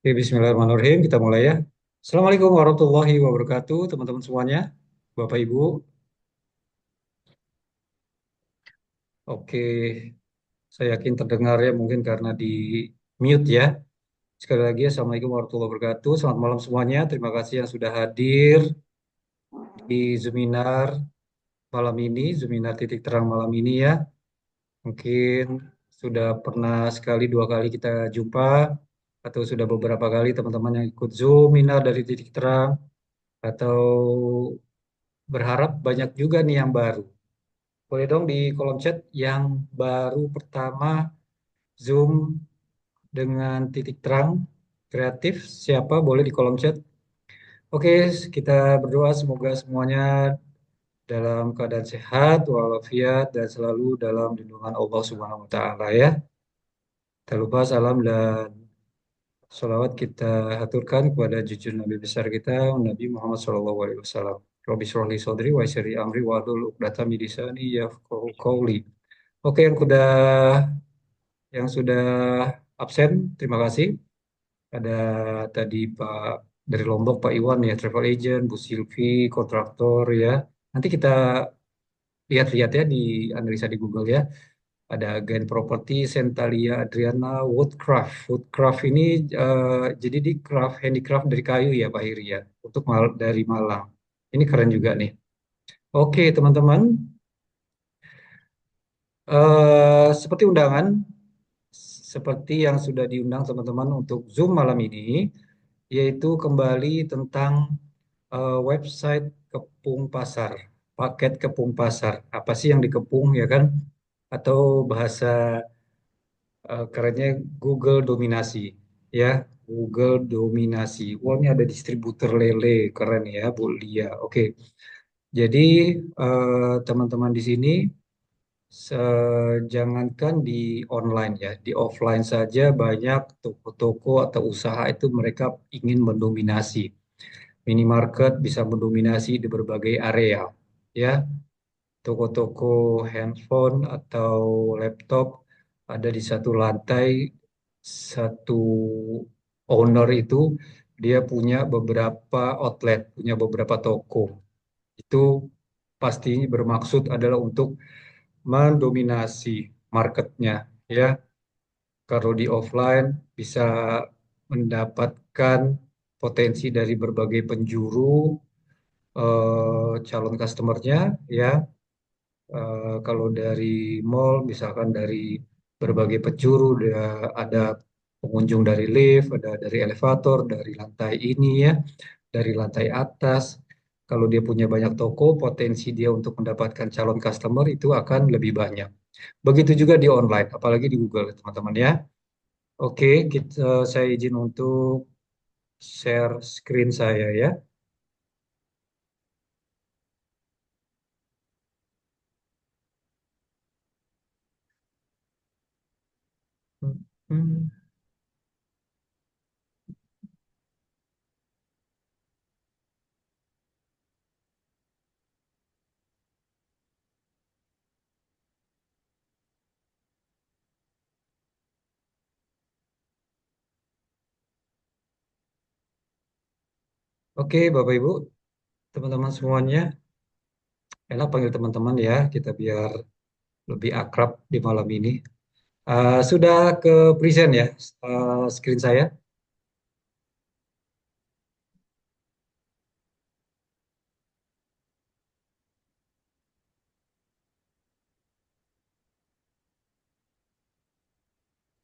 Oke, Bismillahirrahmanirrahim. Kita mulai ya. Assalamualaikum warahmatullahi wabarakatuh, teman-teman semuanya, Bapak Ibu. Oke, saya yakin terdengar ya, mungkin karena di mute ya. Sekali lagi, Assalamualaikum warahmatullahi wabarakatuh. Selamat malam semuanya. Terima kasih yang sudah hadir di Zeminar malam ini, Zeminar titik terang malam ini ya. Mungkin sudah pernah sekali, dua kali kita jumpa, atau sudah beberapa kali teman-teman yang ikut Zeminar dari titik terang, atau berharap banyak juga nih yang baru. Boleh dong di kolom chat yang baru pertama Zoom dengan titik terang kreatif. Siapa boleh di kolom chat. Oke, kita berdoa semoga semuanya dalam keadaan sehat, walafiat, dan selalu dalam lindungan Allah Subhanahu wa Ta'ala ya. Tak lupa salam dan sholawat kita haturkan kepada jujur Nabi besar kita, Nabi Muhammad SAW. Rabbi shrah li sadri wa yassir li amri wa hlul 'uqdatam min lisani yafqahu qawli. Oke, yang sudah absen, terima kasih. Ada tadi Pak dari Lombok, Pak Iwan ya, travel agent, Bu Silvi, kontraktor ya. Nanti kita lihat-lihat ya di analisa di Google ya. Ada agen properti Sentalia Adriana Woodcraft. Woodcraft ini jadi di craft handicraft dari kayu ya Pak Iri ya. Untuk dari Malang. Ini keren juga nih. Oke teman-teman, seperti undangan, seperti yang sudah diundang teman-teman untuk Zoom malam ini, yaitu kembali tentang website Kepung Pasar, paket Kepung Pasar. Apa sih yang dikepung ya kan? Atau bahasa kerennya Google dominasi, ya. Google dominasi. Wah, ini ada distributor lele, keren ya, Bu Lia. Oke, jadi teman-teman di sini jangankan di online ya, di offline saja banyak toko-toko atau usaha itu mereka ingin mendominasi. Minimarket bisa mendominasi di berbagai area, ya. Toko-toko handphone atau laptop ada di satu lantai, satu owner itu dia punya beberapa outlet, punya beberapa toko. Itu pasti bermaksud adalah untuk mendominasi marketnya, ya. Kalau di offline bisa mendapatkan potensi dari berbagai penjuru calon customernya, ya. Kalau dari mall, misalkan dari berbagai penjuru, ada pengunjung dari lift, ada dari elevator, dari lantai ini ya, dari lantai atas. Kalau dia punya banyak toko, potensi dia untuk mendapatkan calon customer itu akan lebih banyak. Begitu juga di online, apalagi di Google, teman-teman ya. Oke, saya izin untuk share screen saya ya. Hmm. Oke, Bapak Ibu, teman-teman semuanya, enak panggil teman-teman ya, kita biar lebih akrab di malam ini. Sudah ke present ya, screen saya.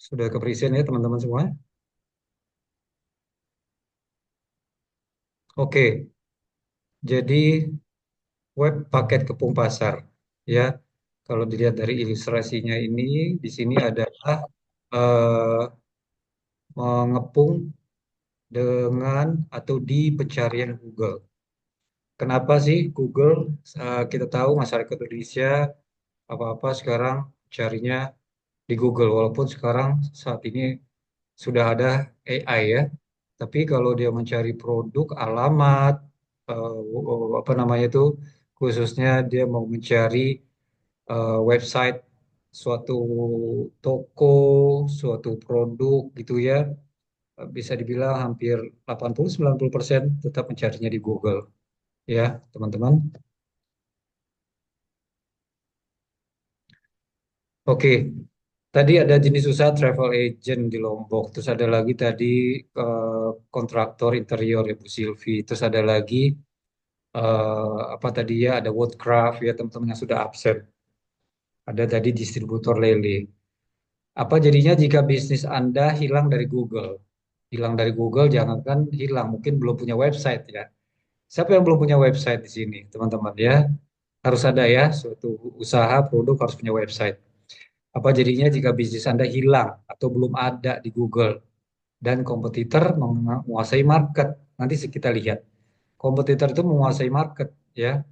Sudah ke present ya, teman-teman semua. Oke, jadi web paket Kepung Pasar ya. Kalau dilihat dari ilustrasinya ini, di sini adalah eh, mengepung dengan atau di pencarian Google. Kenapa sih Google? Kita tahu masyarakat Indonesia apa-apa sekarang carinya di Google. Walaupun sekarang saat ini sudah ada AI ya. Tapi kalau dia mencari produk, alamat, apa namanya itu, khususnya dia mau mencari website suatu toko, suatu produk gitu ya, bisa dibilang hampir 80-90% tetap mencarinya di Google ya, teman-teman. Oke, tadi ada jenis usaha travel agent di Lombok, terus ada lagi tadi kontraktor interior ya Bu Silvi, terus ada lagi apa tadi ya, ada Woodcraft ya teman-teman yang sudah absen, ada tadi distributor lele. Apa jadinya jika bisnis Anda hilang dari Google? Hilang dari Google, jangankan hilang, mungkin belum punya website ya. Siapa yang belum punya website di sini, teman-teman ya? Harus ada ya, suatu usaha produk harus punya website. Apa jadinya jika bisnis Anda hilang atau belum ada di Google dan kompetitor menguasai market? Nanti kita lihat. Kompetitor itu menguasai market ya.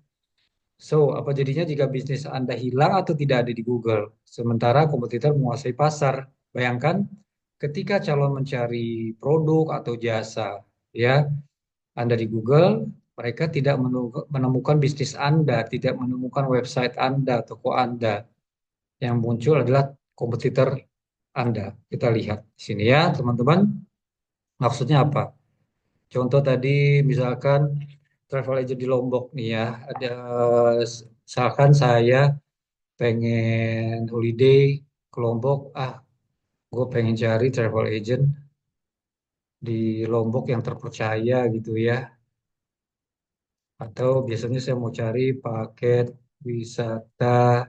So, apa jadinya jika bisnis Anda hilang atau tidak ada di Google, sementara kompetitor menguasai pasar? Bayangkan ketika calon mencari produk atau jasa, ya, Anda di Google, mereka tidak menemukan bisnis Anda, tidak menemukan website Anda, toko Anda. Yang muncul adalah kompetitor Anda. Kita lihat di sini ya, teman-teman. Maksudnya apa? Contoh tadi, misalkan travel agent di Lombok nih ya, ada misalkan saya pengen holiday ke Lombok, gue pengen cari travel agent di Lombok yang terpercaya gitu ya. Atau biasanya saya mau cari paket wisata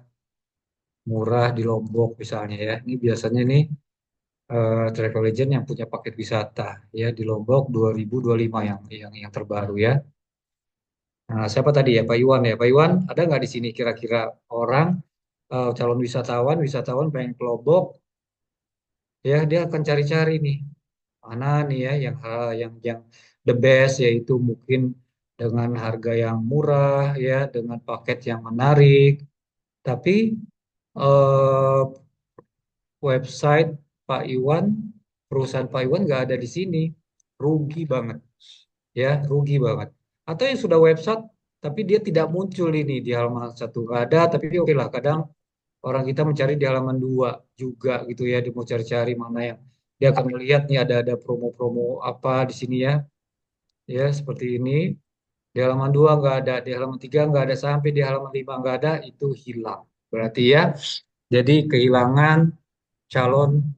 murah di Lombok misalnya ya. Ini biasanya nih travel agent yang punya paket wisata ya di Lombok 2025 yang terbaru ya. Nah, siapa tadi ya Pak Iwan ya? Pak Iwan ada nggak di sini kira-kira orang calon wisatawan pengen ke Lombok ya dia akan cari-cari nih mana nih ya yang the best yaitu mungkin dengan harga yang murah ya dengan paket yang menarik tapi eh, website Pak Iwan perusahaan Pak Iwan nggak ada di sini rugi banget ya rugi banget atau yang sudah website tapi dia tidak muncul ini di halaman satu nggak ada tapi oke lah kadang orang kita mencari di halaman dua juga gitu ya dia mau cari-cari mana yang dia akan melihat nih ada promo-promo apa di sini ya ya seperti ini di halaman dua nggak ada di halaman tiga nggak ada sampai di halaman lima nggak ada itu hilang berarti ya jadi kehilangan calon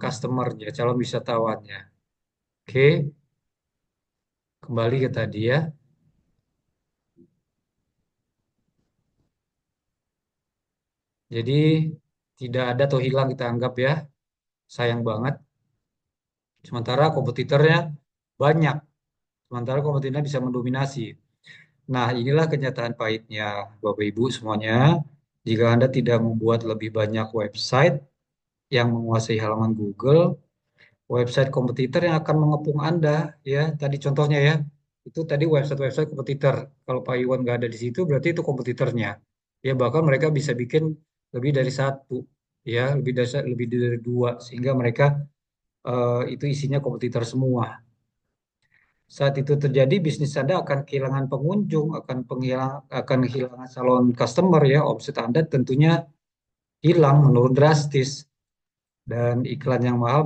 customernya calon wisatawannya oke kembali ke tadi ya jadi tidak ada atau hilang kita anggap ya sayang banget sementara kompetitornya banyak sementara kompetitornya bisa mendominasi. Nah, inilah kenyataan pahitnya, Bapak Ibu semuanya. Jika Anda tidak membuat lebih banyak website yang menguasai halaman Google, website kompetitor yang akan mengepung Anda, ya. Tadi contohnya ya, itu tadi website-website kompetitor. Kalau Pak Iwan nggak ada di situ, berarti itu kompetitornya. Ya, bahkan mereka bisa bikin lebih dari satu, ya, lebih dari dua, sehingga mereka itu isinya kompetitor semua. Saat itu terjadi, bisnis Anda akan kehilangan pengunjung, akan kehilangan calon customer ya, omset Anda tentunya hilang, menurun drastis dan iklan yang mahal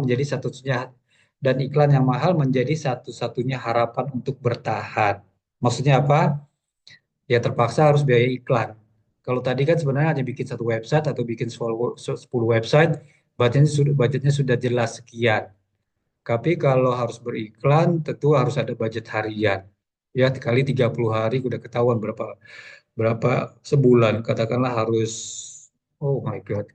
menjadi satu-satunya harapan untuk bertahan. Maksudnya apa? Ya terpaksa harus biaya iklan. Kalau tadi kan sebenarnya hanya bikin satu website atau bikin 10 website, budgetnya sudah jelas sekian. Tapi kalau harus beriklan, tentu harus ada budget harian. Ya, kali 30 hari udah ketahuan berapa berapa sebulan. Katakanlah harus, oh my God.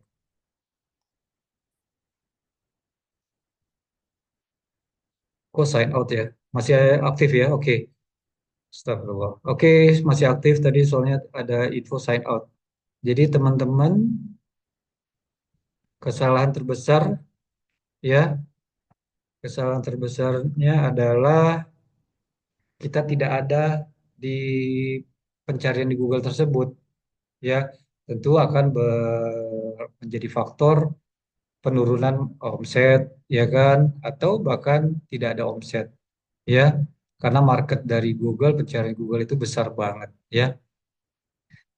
Kok sign out ya? Masih aktif ya? Oke. Astagfirullah. Oke, masih aktif tadi soalnya ada info sign out. Jadi teman-teman, kesalahan terbesar ya, kesalahan terbesarnya adalah kita tidak ada di pencarian di Google tersebut. Ya tentu akan menjadi faktor penurunan omset ya kan atau bahkan tidak ada omset ya karena market dari Google pencarian Google itu besar banget ya.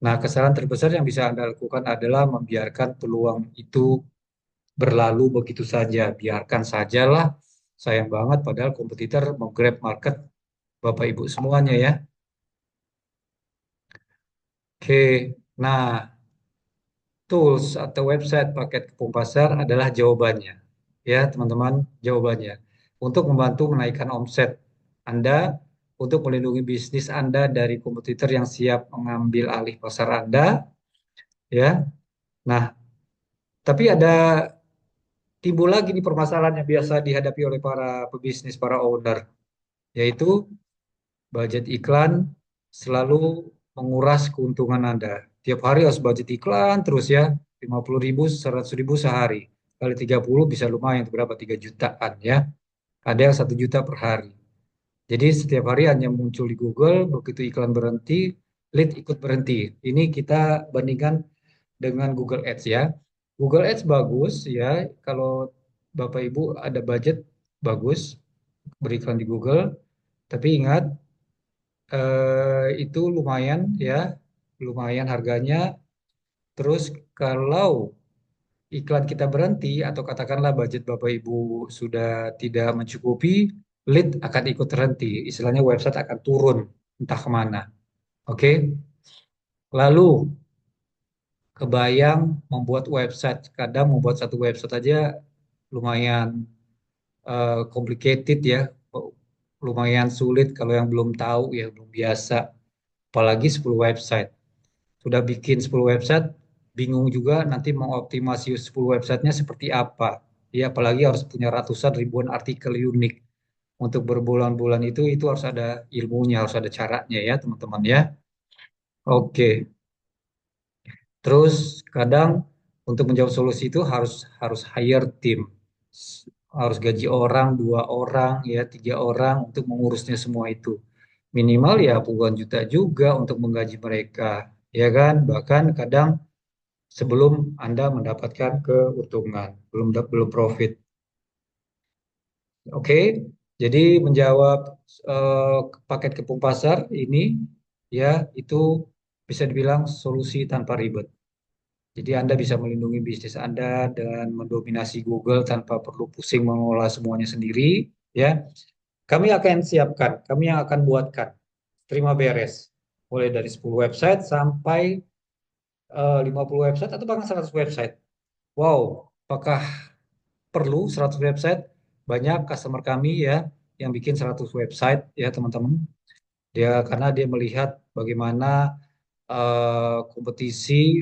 Nah, kesalahan terbesar yang bisa Anda lakukan adalah membiarkan peluang itu berlalu begitu saja. Biarkan sajalah Sayang banget padahal kompetitor mau grab market Bapak Ibu semuanya ya. Oke, nah tools atau website paket kepung pasar adalah jawabannya. Ya, teman-teman, jawabannya. Untuk membantu menaikkan omset Anda, untuk melindungi bisnis Anda dari kompetitor yang siap mengambil alih pasar Anda, ya. Nah, tapi ada timbul lagi nih permasalahan yang biasa dihadapi oleh para pebisnis, para owner, yaitu budget iklan selalu menguras keuntungan Anda. Tiap hari harus budget iklan terus ya, 50.000, 100.000 sehari. Kali 30 bisa lumayan, berapa? 3 jutaan ya. Ada yang 1 juta per hari. Jadi setiap hari hanya muncul di Google, begitu iklan berhenti, lead ikut berhenti. Ini kita bandingkan dengan Google Ads ya. Google Ads bagus ya, kalau Bapak Ibu ada budget bagus beriklan di Google. Tapi ingat itu lumayan ya, lumayan harganya. Terus kalau iklan kita berhenti atau katakanlah budget Bapak Ibu sudah tidak mencukupi, lead akan ikut terhenti. Istilahnya website akan turun entah kemana. Oke, lalu kebayang membuat website, kadang membuat satu website aja lumayan complicated ya, lumayan sulit kalau yang belum tahu ya, belum biasa. Apalagi 10 website. Sudah bikin 10 website, bingung juga nanti mengoptimasi 10 websitenya seperti apa. Ya, apalagi harus punya ratusan ribuan artikel unik. Untuk berbulan-bulan itu harus ada ilmunya, harus ada caranya ya, teman-teman ya. Oke. Terus kadang untuk menjawab solusi itu harus harus hire tim. Harus gaji orang, 2 orang, ya 3 orang untuk mengurusnya semua itu. Minimal ya puluhan juta juga untuk menggaji mereka, ya kan? Bahkan kadang sebelum Anda mendapatkan keuntungan, belum profit. Oke, jadi menjawab eh, paket kepung pasar ini ya itu bisa dibilang solusi tanpa ribet. Jadi Anda bisa melindungi bisnis Anda dan mendominasi Google tanpa perlu pusing mengolah semuanya sendiri ya. Kami akan siapkan, kami yang akan buatkan. Terima beres. Mulai dari 10 website sampai 50 website atau bahkan 100 website. Wow, apakah perlu 100 website? Banyak customer kami ya yang bikin 100 website ya teman-teman. Karena dia melihat bagaimana kompetisi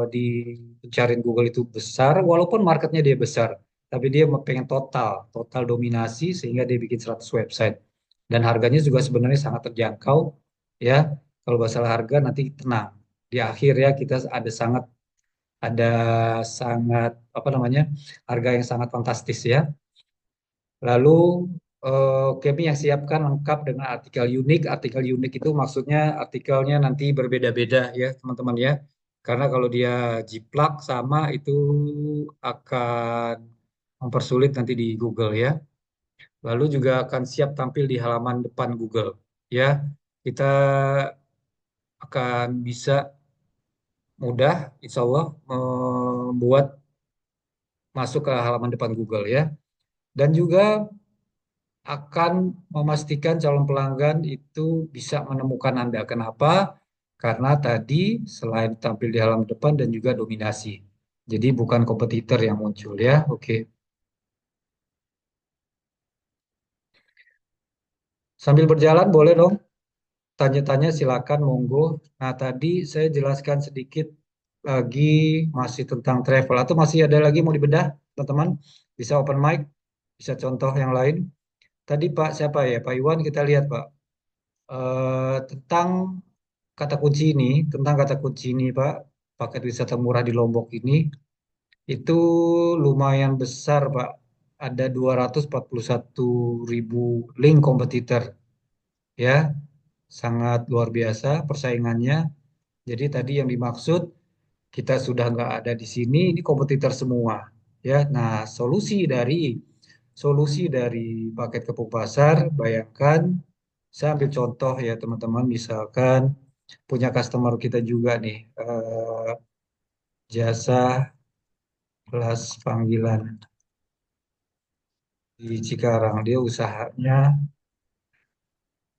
di pencarian Google itu besar, walaupun marketnya dia besar, tapi dia pengen total dominasi sehingga dia bikin 100 website. Dan harganya juga sebenarnya sangat terjangkau, ya. Kalau masalah harga nanti tenang. Di akhir ya kita ada sangat apa namanya harga yang sangat fantastis ya. Lalu kami yang siapkan lengkap dengan artikel unik. Artikel unik itu maksudnya artikelnya nanti berbeda-beda ya teman-teman ya. Karena kalau dia jiplak sama itu akan mempersulit nanti di Google ya. Lalu juga akan siap tampil di halaman depan Google ya. Kita akan bisa mudah insya Allah membuat masuk ke halaman depan Google ya. Dan juga akan memastikan calon pelanggan itu bisa menemukan Anda. Kenapa? Karena tadi selain tampil di halaman depan dan juga dominasi. Jadi bukan kompetitor yang muncul ya. Oke. Sambil berjalan boleh dong tanya-tanya silakan monggo. Nah, tadi saya jelaskan sedikit lagi masih tentang travel atau masih ada lagi mau dibedah, teman-teman? Bisa open mic, bisa contoh yang lain. Tadi Pak siapa ya? Pak Iwan kita lihat Pak. Tentang kata kunci ini, Pak, paket wisata murah di Lombok ini, itu lumayan besar, Pak. Ada 241.000 link kompetitor, ya, sangat luar biasa persaingannya. Jadi tadi yang dimaksud kita sudah nggak ada di sini, ini kompetitor semua, ya. Nah, solusi dari paket kepung pasar, bayangkan, saya ambil contoh ya teman-teman, misalkan punya customer kita juga nih, jasa kelas panggilan. di Cikarang. Dia usahanya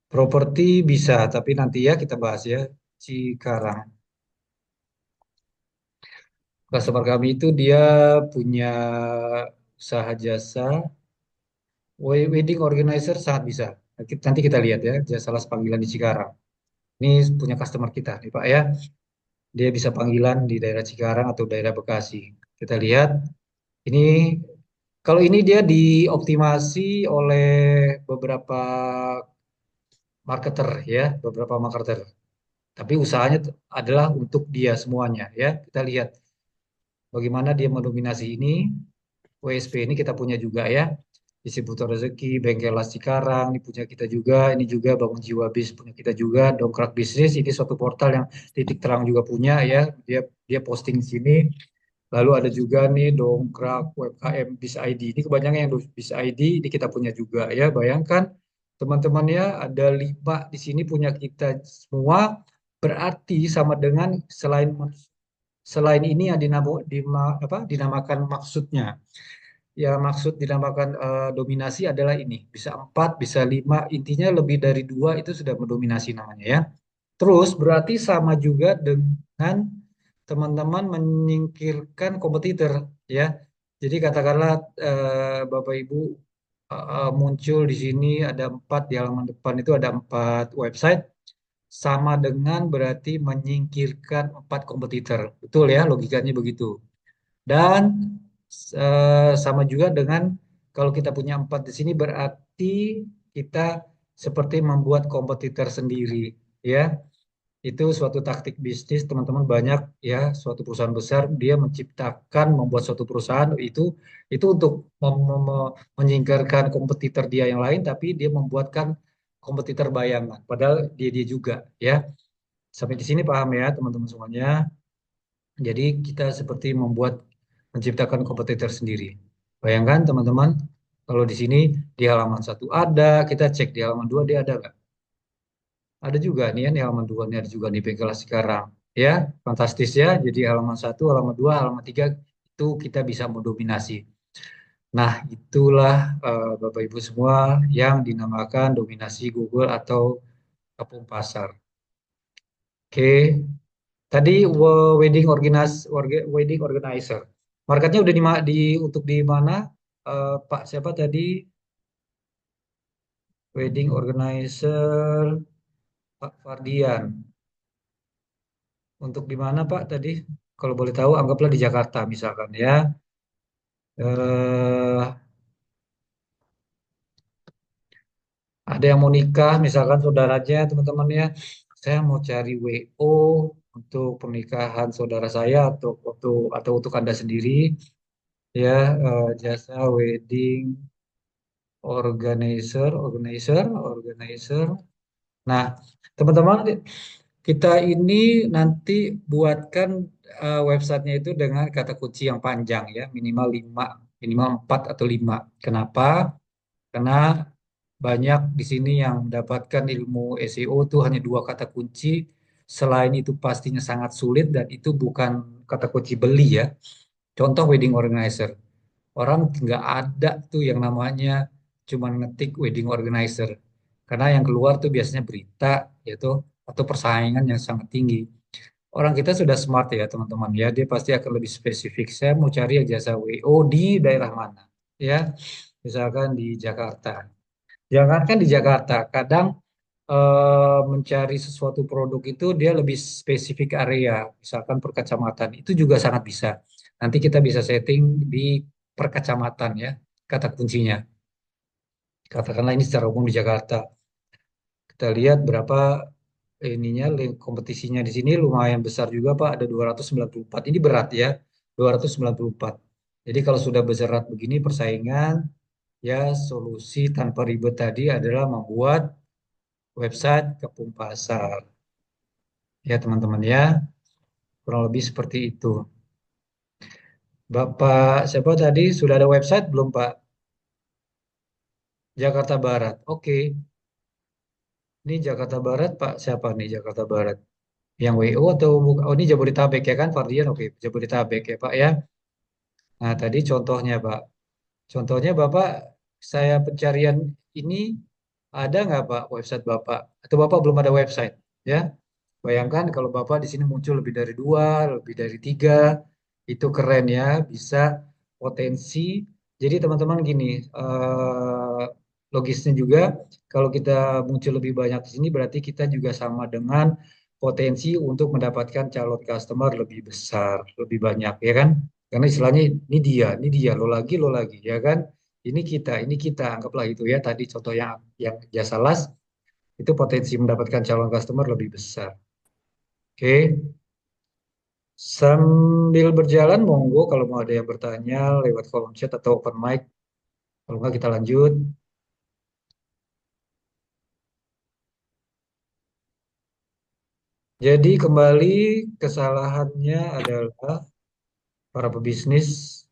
properti bisa, tapi nanti ya kita bahas ya. Cikarang. Customer kami itu dia punya usaha jasa wedding organizer sangat bisa. Nanti kita lihat ya, jasa las panggilan di Cikarang. Ini punya customer kita nih Pak ya. Dia bisa panggilan di daerah Cikarang atau daerah Bekasi. Kita lihat ini kalau ini dia dioptimasi oleh beberapa marketer ya, beberapa marketer. Tapi usahanya adalah untuk dia semuanya ya. Kita lihat bagaimana dia mendominasi ini. WSP ini kita punya juga ya. Distributor Rezeki, Bengkel Las Cikarang, ini punya kita juga. Ini juga Bangun Jiwa Bis punya kita juga. Dongkrak Bisnis, ini suatu portal yang Titik Terang juga punya ya. Dia dia posting di sini. Lalu ada juga nih Dongkrak UMKM Bis ID. Ini kebanyakan yang Bis ID, ini kita punya juga ya. Bayangkan teman-teman ya, ada 5 di sini punya kita semua. Berarti sama dengan selain ini yang dinamakan maksudnya. Ya maksud dinamakan dominasi adalah ini. Bisa 4, bisa 5, intinya lebih dari 2 itu sudah mendominasi namanya ya. Terus berarti sama juga dengan teman-teman menyingkirkan kompetitor ya. Jadi katakanlah Bapak Ibu muncul di sini ada 4 di halaman depan itu ada 4 website sama dengan berarti menyingkirkan 4 kompetitor. Betul ya logikanya begitu. Dan sama juga dengan kalau kita punya 4 di sini berarti kita seperti membuat kompetitor sendiri ya. Itu suatu taktik bisnis teman-teman banyak ya suatu perusahaan besar dia menciptakan membuat suatu perusahaan itu untuk menyingkirkan kompetitor dia yang lain tapi dia membuatkan kompetitor bayangan padahal dia dia juga ya sampai di sini paham ya teman-teman semuanya jadi kita seperti menciptakan kompetitor sendiri bayangkan teman-teman kalau di sini di halaman satu ada kita cek di halaman dua dia ada nggak. Ada juga nih ya, di halaman 2 nih ada juga nih bengkel sekarang. Ya, fantastis ya. Jadi halaman 1, halaman 2, halaman 3 itu kita bisa mendominasi. Nah, itulah Bapak Ibu semua yang dinamakan dominasi Google atau kepung pasar. Oke, tadi wedding organizer. Marketnya udah untuk di mana? Pak siapa tadi? Wedding organizer Pak Fardian. Untuk di mana Pak tadi? Kalau boleh tahu, anggaplah di Jakarta misalkan ya. Eh, ada yang mau nikah, misalkan saudaranya, teman-teman ya. Saya mau cari WO untuk pernikahan saudara saya atau untuk Anda sendiri ya jasa wedding organizer. Nah, teman-teman kita ini nanti buatkan websitenya itu dengan kata kunci yang panjang ya, minimal 5, minimal 4 atau 5. Kenapa? Karena banyak di sini yang mendapatkan ilmu SEO itu hanya 2 kata kunci. Selain itu pastinya sangat sulit dan itu bukan kata kunci beli ya. Contoh wedding organizer. Orang nggak ada tuh yang namanya cuma ngetik wedding organizer. Karena yang keluar tuh biasanya berita yaitu atau persaingan yang sangat tinggi. Orang kita sudah smart ya teman-teman ya, dia pasti akan lebih spesifik. Saya mau cari yang jasa WO di daerah mana ya, misalkan di Jakarta. Jangankan di Jakarta, kadang mencari sesuatu produk itu dia lebih spesifik area, misalkan per kecamatan, itu juga sangat bisa. Nanti kita bisa setting di per kecamatan ya, kata kuncinya. Katakanlah ini secara umum di Jakarta. Kita lihat berapa ininya kompetisinya di sini lumayan besar juga Pak, ada 294. Ini berat ya, 294. Jadi kalau sudah berat begini persaingan, ya solusi tanpa ribet tadi adalah membuat website kepung pasar. Ya teman-teman ya, kurang lebih seperti itu. Bapak siapa tadi sudah ada website belum Pak? Jakarta Barat. Oke, ini Jakarta Barat Pak siapa nih Jakarta Barat? Yang WO atau oh ini Jabodetabek ya kan Fardian? Oke, Jabodetabek ya Pak ya. Nah tadi contohnya Pak. Contohnya Bapak saya pencarian ini ada nggak Pak website Bapak? Atau Bapak belum ada website? Ya, bayangkan kalau Bapak di sini muncul lebih dari dua, lebih dari tiga, itu keren ya, bisa potensi. Jadi teman-teman gini, logisnya juga kalau kita muncul lebih banyak di sini berarti kita juga sama dengan potensi untuk mendapatkan calon customer lebih besar, lebih banyak, ya kan? Karena istilahnya ini dia, lo lagi, ya kan? Ini kita, anggaplah itu ya. Tadi contoh yang jasa las itu potensi mendapatkan calon customer lebih besar. Oke, sambil berjalan, monggo kalau mau ada yang bertanya lewat kolom chat atau open mic. Kalau nggak kita lanjut. Jadi kembali kesalahannya adalah para pebisnis.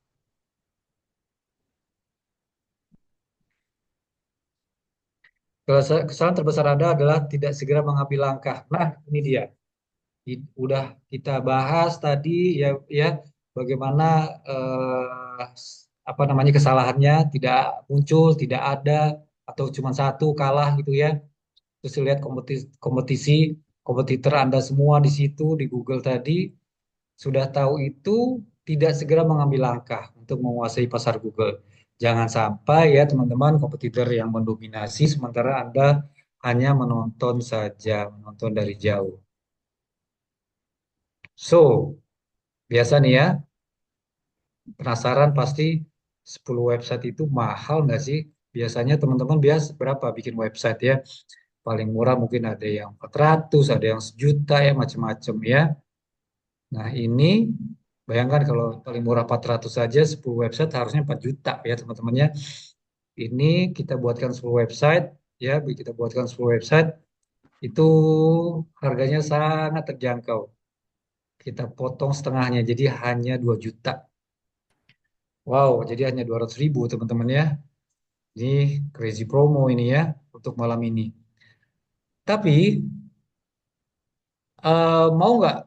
Kesalahan terbesar Anda adalah tidak segera mengambil langkah. Nah, ini dia. Udah kita bahas tadi ya ya bagaimana apa namanya kesalahannya tidak muncul, tidak ada atau cuma satu kalah gitu ya. Terus lihat kompetisi kompetitor Anda semua di situ di Google tadi sudah tahu itu tidak segera mengambil langkah untuk menguasai pasar Google. Jangan sampai ya teman-teman kompetitor yang mendominasi sementara Anda hanya menonton saja, menonton dari jauh. So, biasa nih ya, penasaran pasti 10 website itu mahal nggak sih? Biasanya teman-teman biasa berapa bikin website ya? Paling murah mungkin ada yang 400, ada yang sejuta ya, macam-macam ya. Nah ini, bayangkan kalau paling murah 400 saja, 10 website harusnya 4 juta ya teman-teman ya. Ini kita buatkan 10 website, ya kita buatkan 10 website, itu harganya sangat terjangkau. Kita potong setengahnya, jadi hanya 2 juta. Wow, jadi hanya 200.000 teman-teman ya. Ini crazy promo ini ya untuk malam ini. Tapi mau nggak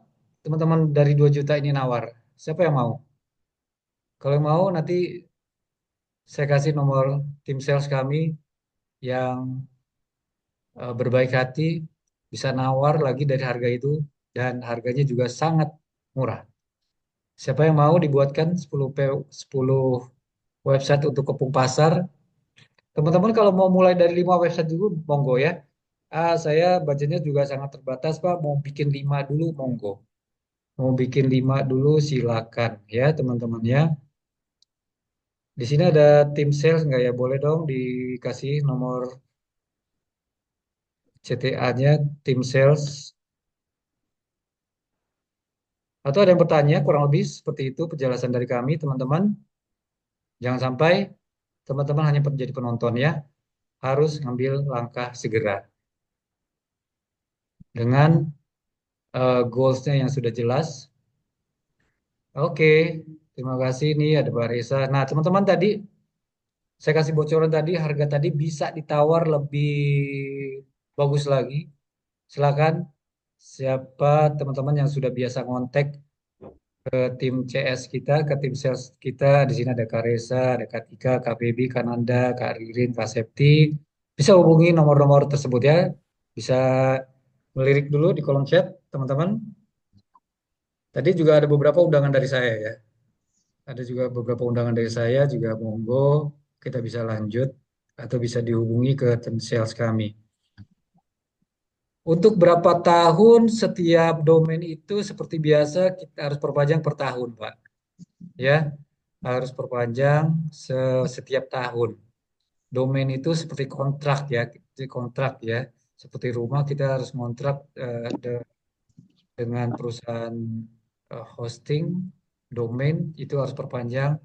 teman-teman dari 2 juta ini nawar? Siapa yang mau? Kalau yang mau nanti saya kasih nomor tim sales kami yang berbaik hati bisa nawar lagi dari harga itu dan harganya juga sangat murah. Siapa yang mau dibuatkan 10 website untuk kepung pasar? Teman-teman kalau mau mulai dari 5 website dulu, monggo ya. Saya budgetnya juga sangat terbatas, Pak. Mau bikin 5 dulu, monggo. Mau bikin 5 dulu, silakan ya, teman-teman ya. Di sini ada tim sales nggak ya? Boleh dong dikasih nomor CTA-nya, tim sales. Atau ada yang bertanya, kurang lebih seperti itu penjelasan dari kami, teman-teman. Jangan sampai teman-teman hanya menjadi penonton ya. Harus ngambil langkah segera. Dengan goals-nya yang sudah jelas. Oke, terima kasih. Nih ada Mbak Reza. Nah, teman-teman tadi saya kasih bocoran tadi harga tadi bisa ditawar lebih bagus lagi. Silakan siapa teman-teman yang sudah biasa ngontek ke tim CS kita, ke tim sales kita. Di sini ada Kak Reza, ada Kak Tika, Kak Baby, Kak Nanda, Kak Ririn, Kak Septi. Bisa hubungi nomor-nomor tersebut ya. Bisa melirik dulu di kolom chat, teman-teman. Tadi juga ada beberapa undangan dari saya ya. Ada juga beberapa undangan dari saya juga monggo kita bisa lanjut atau bisa dihubungi ke tim sales kami. Untuk berapa tahun setiap domain itu seperti biasa kita harus perpanjang per tahun, Pak. Ya, harus perpanjang setiap tahun. Domain itu seperti kontrak ya, seperti kontrak ya. Seperti rumah kita harus kontrak dengan perusahaan hosting domain itu harus perpanjang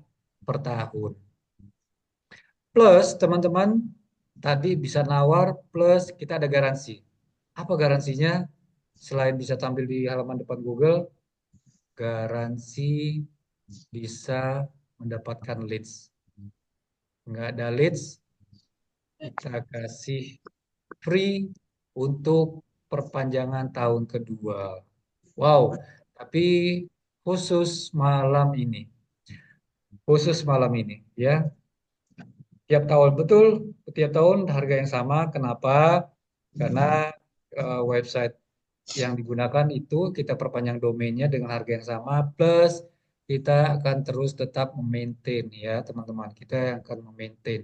per tahun. Plus teman-teman tadi bisa nawar plus kita ada garansi. Apa garansinya? Selain bisa tampil di halaman depan Google, garansi bisa mendapatkan leads. Nggak ada leads, kita kasih free untuk perpanjangan tahun kedua. Wow, tapi khusus malam ini, khusus malam ini, ya. tiap tahun betul, tiap tahun harga yang sama. Kenapa? Karena website yang digunakan itu kita perpanjang domainnya dengan harga yang sama, plus kita akan terus tetap memaintain ya teman-teman. Kita yang akan memaintain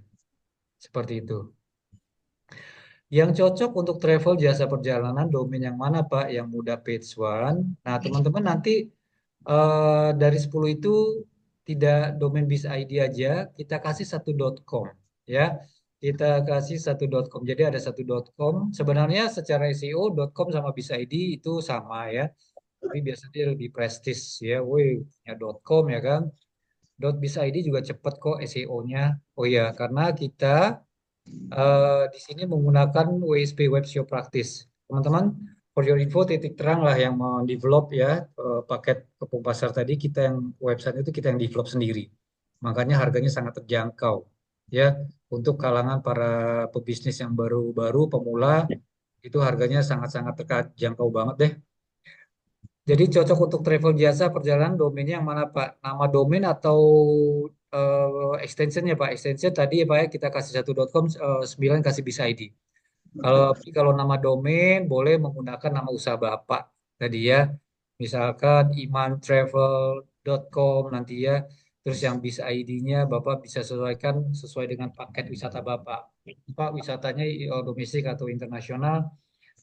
seperti itu. Yang cocok untuk travel jasa perjalanan domain yang mana Pak? Yang mudah page one. Nah teman-teman nanti dari 10 itu tidak domain bis ID aja, kita kasih satu .com ya. Kita kasih satu .com. Jadi ada satu .com. Sebenarnya secara SEO .com sama bis ID itu sama ya. Tapi biasanya lebih prestis ya. Woi, punya .com ya kan. Bis ID juga cepat kok SEO-nya. Oh ya, karena kita di sini menggunakan WSP Web SEO Practice. Teman-teman, for your info, titik terang lah yang mendevelop ya paket Kepung Pasar tadi, kita yang website itu kita yang develop sendiri. Makanya harganya sangat terjangkau ya untuk kalangan para pebisnis yang baru-baru pemula itu harganya sangat-sangat terjangkau banget deh. Jadi cocok untuk travel jasa perjalanan domainnya yang mana Pak? Nama domain atau extensionnya Pak? Extension tadi ya Pak ya kita kasih satu .com, 9 kasih bis ID. Kalau nama domain boleh menggunakan nama usaha Bapak tadi ya. Misalkan imantravel.com nanti ya. Terus yang bis ID-nya Bapak bisa sesuaikan sesuai dengan paket wisata Bapak. Pak wisatanya domestik atau internasional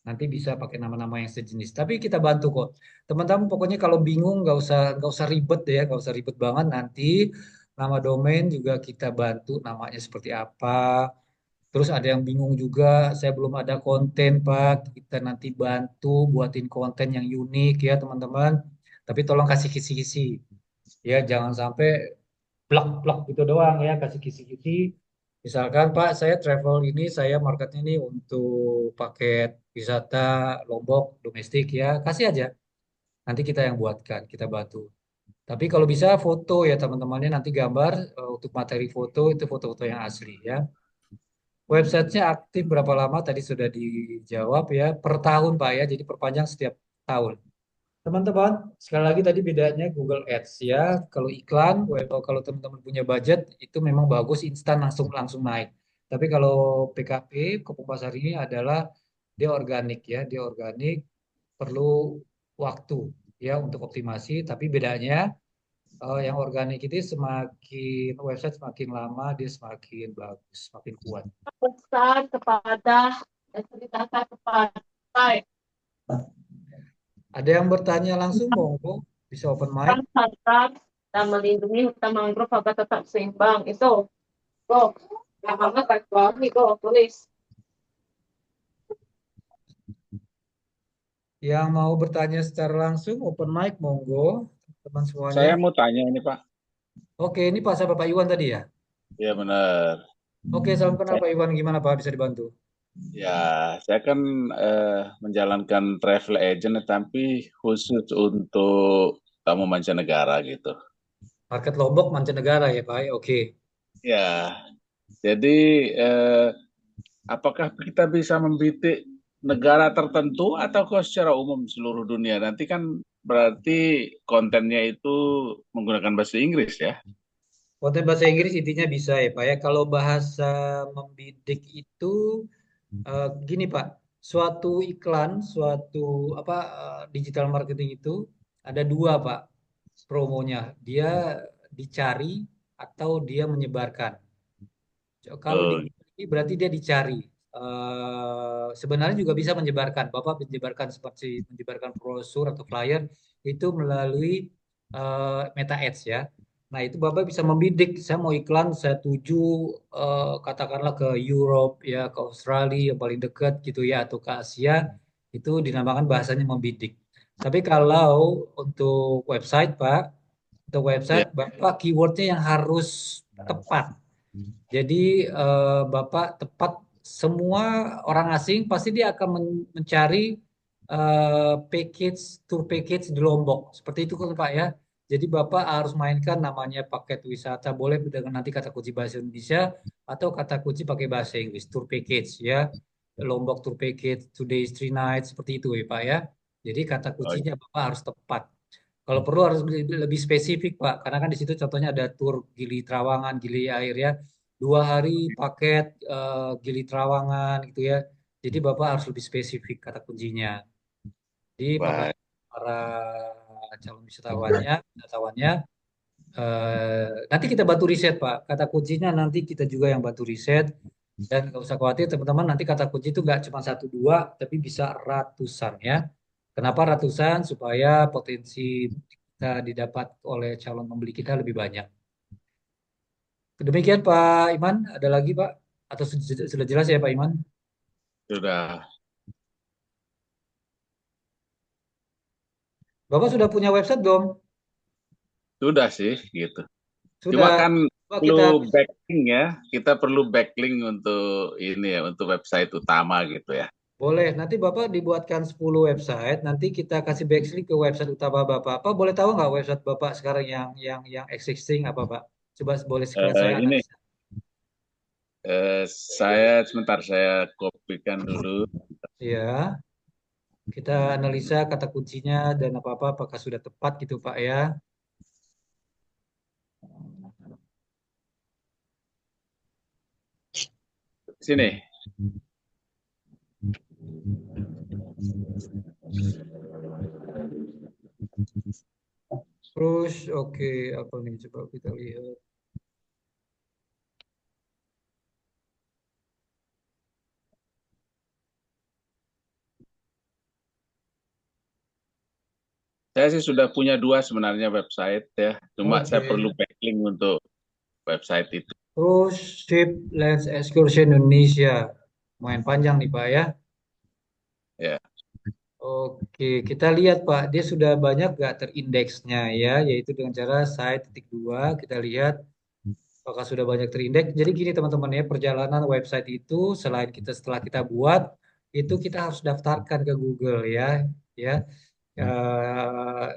nanti bisa pakai nama-nama yang sejenis. Tapi kita bantu kok. Teman-teman pokoknya kalau bingung nggak usah ribet ya, nggak usah ribet banget nanti nama domain juga kita bantu namanya seperti apa. Terus ada yang bingung juga, saya belum ada konten, Pak. Kita nanti bantu buatin konten yang unik ya, teman-teman. Tapi tolong kasih kisi-kisi. Ya, jangan sampai plak-plak gitu doang ya, kasih kisi-kisi. Misalkan, Pak, saya travel ini, saya marketnya ini untuk paket wisata Lombok domestik ya, kasih aja. Nanti kita yang buatkan, kita bantu. Tapi kalau bisa foto ya teman-temannya nanti gambar untuk materi foto itu foto-foto yang asli ya. Websitenya aktif berapa lama? Tadi sudah dijawab ya. Per tahun Pak ya, jadi perpanjang setiap tahun. Teman-teman, sekali lagi tadi bedanya Google Ads ya. Kalau iklan, kalau teman-teman punya budget itu memang bagus instan langsung langsung naik. Tapi kalau PKP, Kopung Pasar ini adalah dia organik ya, dia organik perlu waktu ya untuk optimasi. Tapi bedanya yang organik itu semakin website semakin lama dia semakin bagus, semakin kuat. Pesan kepada ceritakan kepada Ada yang bertanya langsung, monggo bisa open mic. hutan dan melindungi hutan mangrove agar tetap seimbang. Itu, go. Yang mama tak nih, go, tulis. Yang mau bertanya secara langsung, open mic, monggo, teman semuanya. Saya mau tanya ini Pak. Oke, ini Pak saya Pak Iwan tadi ya. Ya benar. Oke, salam kenal Saya, Pak Iwan, gimana Pak bisa dibantu? ya, saya kan menjalankan travel agent, tapi khusus untuk tamu mancanegara gitu. Market Lombok mancanegara ya Pak. Oke. Ya, jadi eh, apakah kita bisa membidik negara tertentu atau kok secara umum seluruh dunia? Nanti kan berarti kontennya itu menggunakan bahasa Inggris ya. Konten bahasa Inggris intinya bisa ya Pak ya. Kalau bahasa membidik itu gini Pak, suatu iklan, suatu apa digital marketing itu ada dua Pak promonya. Dia dicari atau dia menyebarkan. Kalau Oh, di berarti dia dicari. Sebenarnya juga bisa menyebarkan. Bapak menyebarkan seperti menyebarkan brosur atau flyer itu melalui Meta Ads ya. Nah itu Bapak bisa membidik. Saya mau iklan, saya tuju katakanlah ke Europe ya, ke Australia yang paling dekat gitu ya, atau ke Asia. Itu dinamakan bahasanya membidik. Tapi kalau untuk website Pak, untuk ya. website Bapak keywordnya yang harus tepat. Jadi Bapak tepat semua orang asing pasti dia akan mencari package tour package di Lombok. Seperti itu kan Pak ya. Jadi Bapak harus mainkan namanya paket wisata boleh dengan nanti kata kunci bahasa Indonesia atau kata kunci pakai bahasa Inggris tour package ya. Lombok tour package 2 days 3 nights seperti itu ya Pak ya. Jadi kata Oh, kuncinya Bapak harus tepat. Kalau perlu harus lebih spesifik Pak, karena kan di situ contohnya ada tur Gili Trawangan, Gili Air ya. 2 hari paket Gili Trawangan gitu ya. Jadi Bapak harus lebih spesifik kata kuncinya. Jadi Baik. para calon wisatawannya, nanti kita bantu riset Pak. Kata kuncinya nanti kita juga yang bantu riset. Dan nggak usah khawatir teman-teman, nanti kata kunci itu nggak cuma satu dua, tapi bisa ratusan ya. Kenapa ratusan? Supaya potensi kita didapat oleh calon pembeli kita lebih banyak. Demikian Pak Iman, ada lagi Pak? Atau sudah jelas ya Pak Iman? Sudah, Bapak sudah punya website belum? sudah sih gitu. Cuma Sudah. kan Coba kita perlu backlink ya, kita perlu backlink untuk ini ya, untuk website utama gitu ya. boleh, nanti Bapak dibuatkan 10 website, nanti kita kasih backlink ke website utama Bapak. Apa boleh tahu nggak website Bapak sekarang yang existing apa Pak? Coba boleh sekalian saya Ini analisa. sebentar saya kopikan dulu. Ya, kita analisa kata kuncinya dan apa-apa apakah sudah tepat gitu Pak ya. Sini. Terus oke, apa nih coba kita lihat. Saya sih sudah punya dua sebenarnya website ya. Cuma saya Oke. perlu backlink untuk website itu. Terus Ship Lens Excursion Indonesia. Main panjang nih Pak ya. Ya. Oke, kita lihat Pak, dia sudah banyak gak terindeksnya ya, yaitu dengan cara site titik dua, kita lihat apakah sudah banyak terindeks. Jadi gini teman-teman ya, perjalanan website itu selain kita setelah kita buat, itu kita harus daftarkan ke Google ya,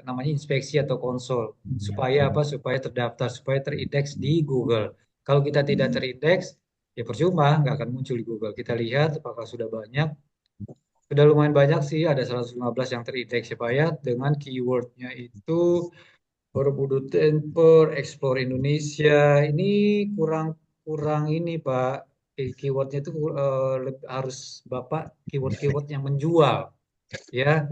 namanya inspeksi atau konsol, supaya apa? Supaya terdaftar, supaya terindeks di Google. Kalau kita tidak terindeks, ya percuma, nggak akan muncul di Google. Kita lihat apakah sudah banyak. Sudah lumayan banyak sih, ada 115 yang terindeks ya Pak ya, dengan keywordnya itu Borobudur Temper, Explore Indonesia. Ini kurang kurang ini Pak. Keywordnya itu harus Bapak keyword-keyword yang menjual ya.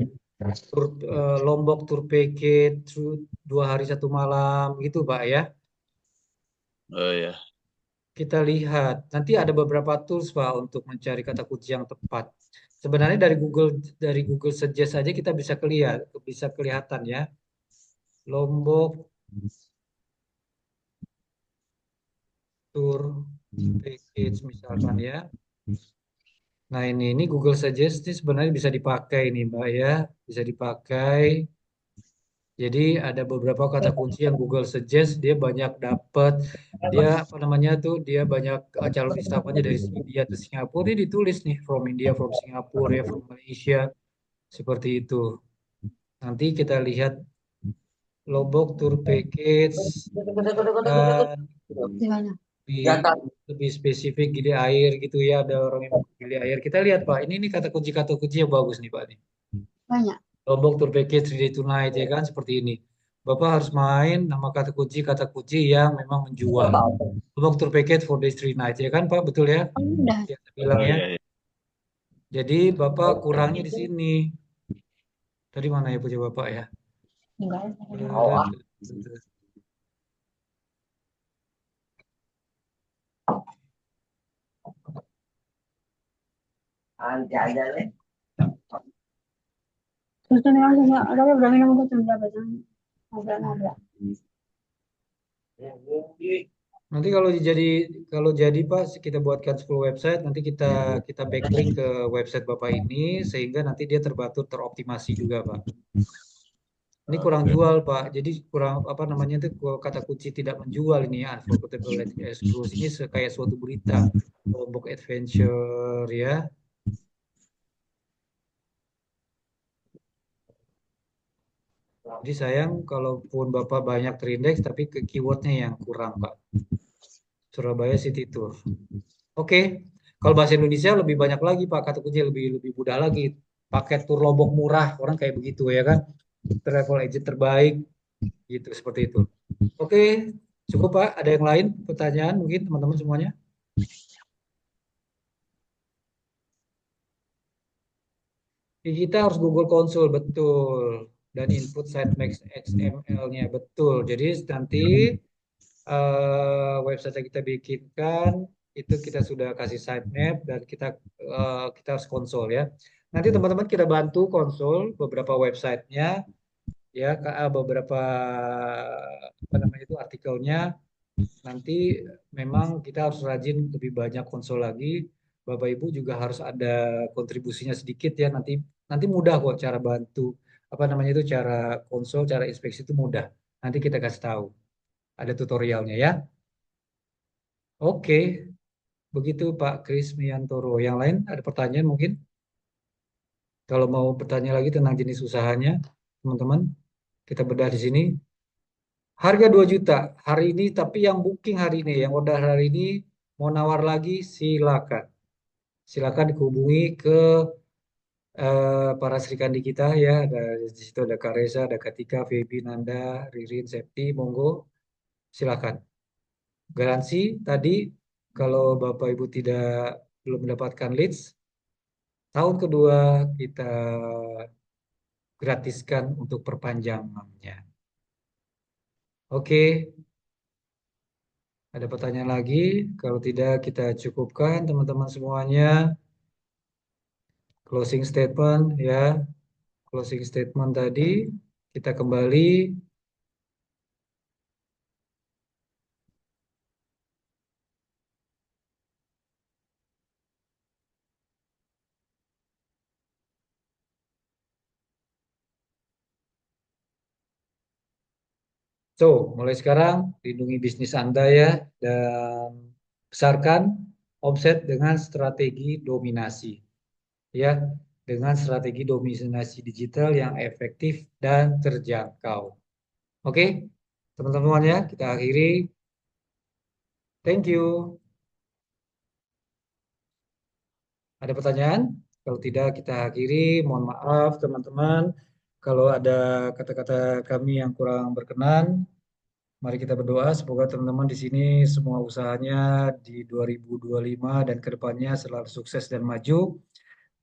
Lombok tour package 2 hari 1 malam gitu Pak ya. Oh ya. Kita lihat nanti ada beberapa tools Pak untuk mencari kata kunci yang tepat. Sebenarnya dari Google Suggest saja kita bisa kelihatan ya. Lombok tour package misalkan ya. Nah ini Google Suggest ini sebenarnya bisa dipakai nih Mbak ya, bisa dipakai. Jadi ada beberapa kata kunci yang Google Suggest dia banyak dapat, dia apa namanya tuh dia banyak calon wisatawannya dari India atau Singapura ini ditulis nih from India, from Singapore ya, from Malaysia seperti itu. Nanti kita lihat Lombok tour package dan lebih lebih spesifik gili air gitu ya, ada orang yang mau ke gili air. Kita lihat Pak, ini nih kata kunci yang bagus nih Pak nih. Banyak. Lombok tour package 3 day 2 night ya kan seperti ini. Bapak harus main nama kata kunci yang memang menjual. Lombok tour package 4 days 3 night ya kan Pak, betul ya? Udah. Yang saya bilang Oh ya. iya, iya. Jadi Bapak kurangnya di sini. Tadi mana ya punya Bapak ya? Enggak. Terus tuh memang semua, tapi udah minum obat berapa jam? Ngobrol-ngobrol. Nanti kalau jadi Pak kita buatkan 10 website, nanti kita backlink ke website Bapak ini sehingga nanti dia teroptimasi juga Pak. Ini kurang Oke. jual Pak. Jadi kurang apa namanya itu kata kunci tidak menjual ini ya, unforgettable exclusive ini kayak suatu berita Lombok Adventure ya. Jadi sayang kalaupun Bapak banyak terindeks tapi ke keywordnya yang kurang Pak. Surabaya City Tour. Oke, kalau bahasa Indonesia lebih banyak lagi Pak, kata kunci lebih lebih mudah lagi. Paket tur Lombok murah, orang kayak begitu ya kan. Travel agent terbaik, gitu seperti itu. Oke, Cukup Pak, ada yang lain pertanyaan mungkin teman-teman semuanya? Kita harus Google Console betul dan input sitemap XML-nya betul. Jadi nanti website yang kita bikinkan itu kita sudah kasih sitemap dan kita harus konsol ya. Nanti teman-teman kita bantu konsol beberapa websitenya ya, beberapa apa namanya itu artikelnya. Nanti memang kita harus rajin lebih banyak konsol lagi. Bapak Ibu juga harus ada kontribusinya sedikit ya. Nanti nanti mudah kok cara bantu apa namanya itu cara konsol, cara inspeksi itu mudah. Nanti kita kasih tahu. Ada tutorialnya ya. Oke, begitu Pak Krismiantoro. Yang lain ada pertanyaan mungkin? Kalau mau bertanya lagi tentang jenis usahanya, teman-teman, kita bedah di sini. Harga 2 juta hari ini, tapi yang booking hari ini, yang order hari ini mau nawar lagi, silakan. Silakan dihubungi ke para serikandi kita ya. Ada di situ ada Kak Reza, ada Katika, Feby, Nanda, Ririn, Septi, monggo silakan. Garansi tadi kalau Bapak Ibu tidak belum mendapatkan leads, tahun kedua kita gratiskan untuk perpanjangannya. Oke, ada pertanyaan lagi? Kalau tidak kita cukupkan teman-teman semuanya. Closing statement ya. Closing statement tadi kita kembali. So, mulai sekarang lindungi bisnis Anda ya dan besarkan omset dengan strategi dominasi ya, dengan strategi dominasi digital yang efektif dan terjangkau. Oke, teman-teman ya, kita akhiri. Thank you. Ada pertanyaan? Kalau tidak, kita akhiri. Mohon maaf, teman-teman. Kalau ada kata-kata kami yang kurang berkenan, mari kita berdoa. Semoga teman-teman di sini semua usahanya di 2025 dan kedepannya selalu sukses dan maju.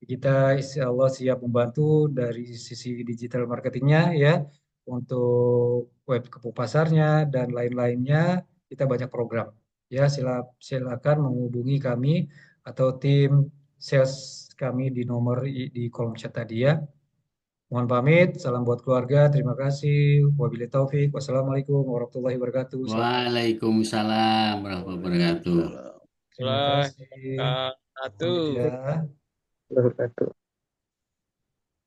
Kita insya Allah siap membantu dari sisi digital marketingnya ya, untuk web kepo pasarnya dan lain-lainnya. Kita banyak program. Ya, silakan menghubungi kami atau tim sales kami di nomor di kolom chat tadi ya. Mohon pamit, salam buat keluarga, terima kasih. Wabillahi taufik, wassalamualaikum warahmatullahi wabarakatuh. Selamat malam. Waalaikumsalam warahmatullahi wabarakatuh. Waalaikumsalam. Terima kasih. Lah, Pamit satu. ya. Wabarakatuh.